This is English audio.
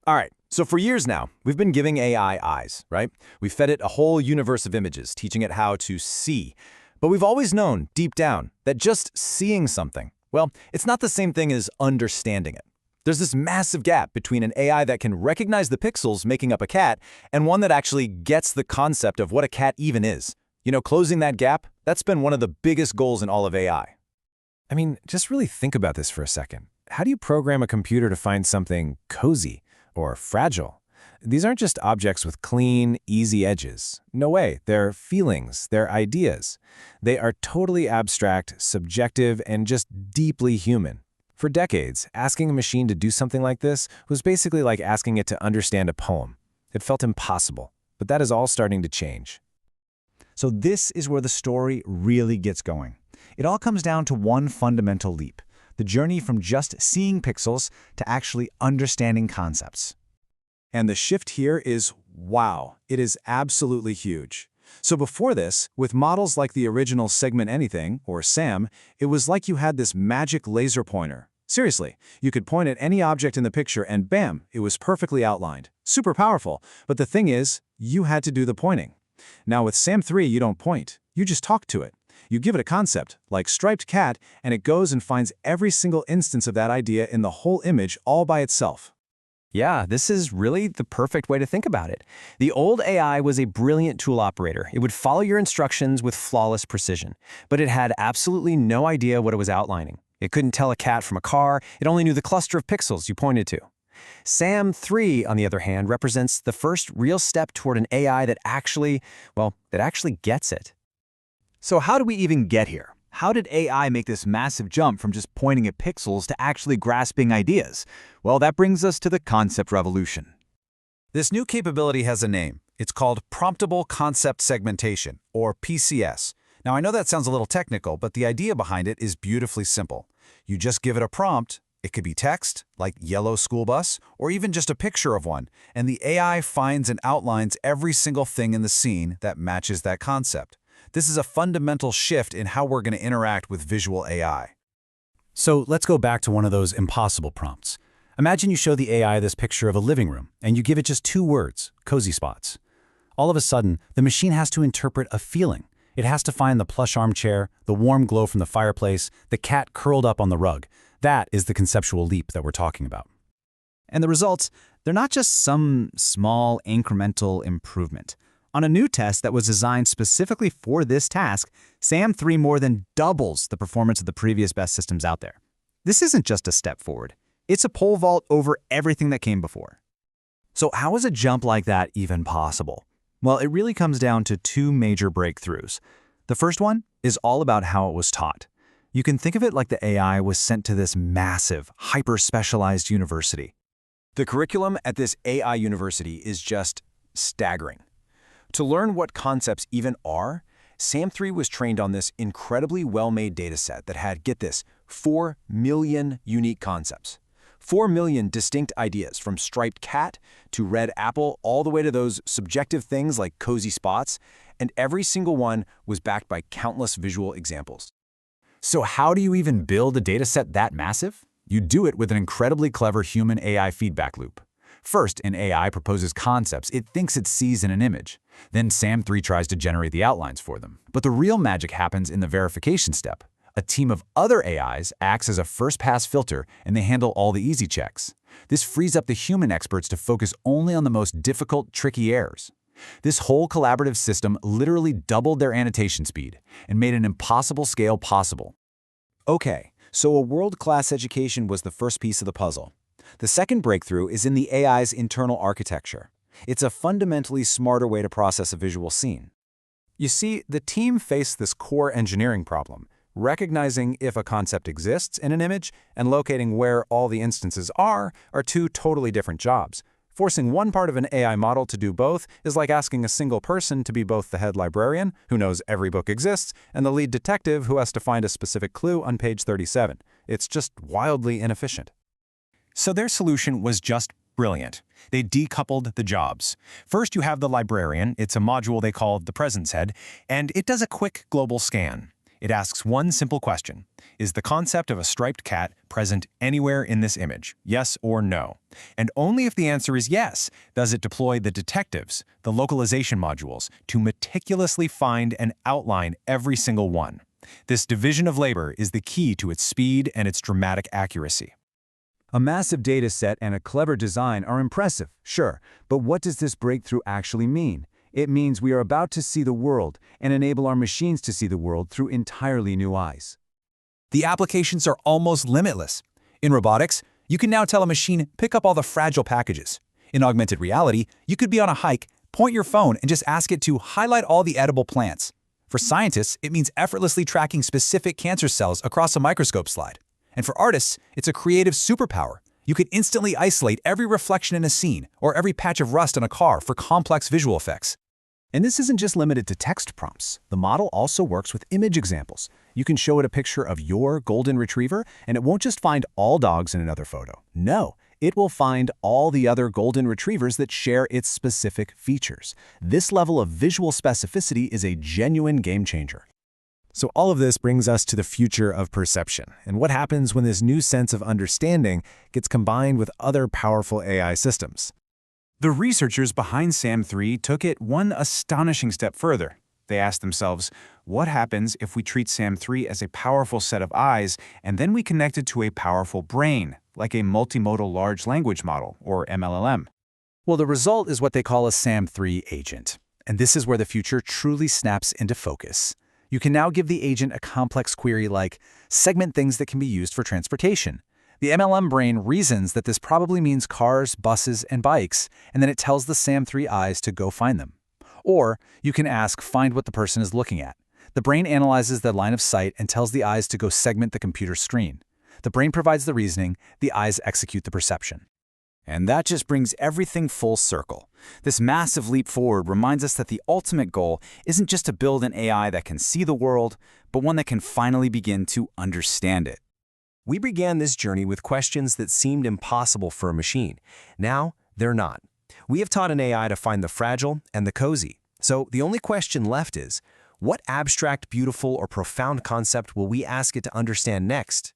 All right, so for years now, we've been giving AI eyes, right? We've fed it a whole universe of images, teaching it how to see. But we've always known, deep down, that just seeing something, well, it's not the same thing as understanding it. There's this massive gap between an AI that can recognize the pixels making up a cat and one that actually gets the concept of what a cat even is. You know, closing that gap, that's been one of the biggest goals in all of AI. I mean, just really think about this for a second. How do you program a computer to find something cozy or fragile? These aren't just objects with clean, easy edges. No way. They're feelings, they're ideas. They are totally abstract, subjective, and just deeply human. For decades, asking a machine to do something like this was basically like asking it to understand a poem. It felt impossible, but that is all starting to change. So this is where the story really gets going. It all comes down to one fundamental leap, the journey from just seeing pixels to actually understanding concepts. And the shift here is, wow, it is absolutely huge. So before this, with models like the original Segment Anything, or SAM, it was like you had this magic laser pointer. Seriously, you could point at any object in the picture and bam, it was perfectly outlined. Super powerful. But the thing is, you had to do the pointing. Now with SAM 3, you don't point. You just talk to it. You give it a concept, like striped cat, and it goes and finds every single instance of that idea in the whole image all by itself. Yeah, this is really the perfect way to think about it. The old AI was a brilliant tool operator. It would follow your instructions with flawless precision, but it had absolutely no idea what it was outlining. It couldn't tell a cat from a car. It only knew the cluster of pixels you pointed to. SAM 3, on the other hand, represents the first real step toward an AI that actually gets it. So how do we even get here? How did AI make this massive jump from just pointing at pixels to actually grasping ideas? Well, that brings us to the concept revolution. This new capability has a name. It's called Promptable Concept Segmentation, or PCS. Now, I know that sounds a little technical, but the idea behind it is beautifully simple. You just give it a prompt. It could be text, like yellow school bus, or even just a picture of one, and the AI finds and outlines every single thing in the scene that matches that concept. This is a fundamental shift in how we're going to interact with visual AI. So let's go back to one of those impossible prompts. Imagine you show the AI this picture of a living room, and you give it just 2 words, cozy spots. All of a sudden, the machine has to interpret a feeling. It has to find the plush armchair, the warm glow from the fireplace, the cat curled up on the rug. That is the conceptual leap that we're talking about. And the results, they're not just some small incremental improvement. On a new test that was designed specifically for this task, SAM 3 more than doubles the performance of the previous best systems out there. This isn't just a step forward. It's a pole vault over everything that came before. So how is a jump like that even possible? Well, it really comes down to 2 major breakthroughs. The first one is all about how it was taught. You can think of it like the AI was sent to this massive, hyper-specialized university. The curriculum at this AI university is just staggering. To learn what concepts even are, SAM 3 was trained on this incredibly well-made dataset that had, get this, 4 million unique concepts. 4 million distinct ideas, from striped cat to red apple, all the way to those subjective things like cozy spots, and every single one was backed by countless visual examples. So how do you even build a dataset that massive? You do it with an incredibly clever human-AI feedback loop. First, an AI proposes concepts it thinks it sees in an image. Then SAM 3 tries to generate the outlines for them. But the real magic happens in the verification step. A team of other AIs acts as a first-pass filter, and they handle all the easy checks. This frees up the human experts to focus only on the most difficult, tricky errors. This whole collaborative system literally doubled their annotation speed and made an impossible scale possible. Okay, so a world-class education was the first piece of the puzzle. The second breakthrough is in the AI's internal architecture. It's a fundamentally smarter way to process a visual scene. You see, the team faced this core engineering problem, recognizing if a concept exists in an image and locating where all the instances are 2 totally different jobs. Forcing one part of an AI model to do both is like asking a single person to be both the head librarian, who knows every book exists, and the lead detective who has to find a specific clue on page 37. It's just wildly inefficient. So their solution was just brilliant. They decoupled the jobs. First, you have the librarian. It's a module they call the presence head, and it does a quick global scan. It asks one simple question. Is the concept of a striped cat present anywhere in this image? Yes or no? And only if the answer is yes, does it deploy the detectives, the localization modules, to meticulously find and outline every single one. This division of labor is the key to its speed and its dramatic accuracy. A massive data set and a clever design are impressive, sure, but what does this breakthrough actually mean? It means we are about to see the world and enable our machines to see the world through entirely new eyes. The applications are almost limitless. In robotics, you can now tell a machine, pick up all the fragile packages. In augmented reality, you could be on a hike, point your phone, and just ask it to highlight all the edible plants. For scientists, it means effortlessly tracking specific cancer cells across a microscope slide. And for artists, it's a creative superpower. You could instantly isolate every reflection in a scene or every patch of rust on a car for complex visual effects. And this isn't just limited to text prompts. The model also works with image examples. You can show it a picture of your golden retriever, and it won't just find all dogs in another photo. No, it will find all the other golden retrievers that share its specific features. This level of visual specificity is a genuine game changer. So all of this brings us to the future of perception, and what happens when this new sense of understanding gets combined with other powerful AI systems. The researchers behind SAM3 took it one astonishing step further. They asked themselves, what happens if we treat SAM3 as a powerful set of eyes and then we connect it to a powerful brain, like a multimodal large language model, or MLLM? Well, the result is what they call a SAM3 agent. And this is where the future truly snaps into focus. You can now give the agent a complex query like, segment things that can be used for transportation. The MLM brain reasons that this probably means cars, buses, and bikes, and then it tells the SAM3 eyes to go find them. Or you can ask, find what the person is looking at. The brain analyzes the line of sight and tells the eyes to go segment the computer screen. The brain provides the reasoning, the eyes execute the perception. And that just brings everything full circle. This massive leap forward reminds us that the ultimate goal isn't just to build an AI that can see the world, but one that can finally begin to understand it. We began this journey with questions that seemed impossible for a machine. Now, they're not. We have taught an AI to find the fragile and the cozy. So the only question left is, what abstract, beautiful, or profound concept will we ask it to understand next?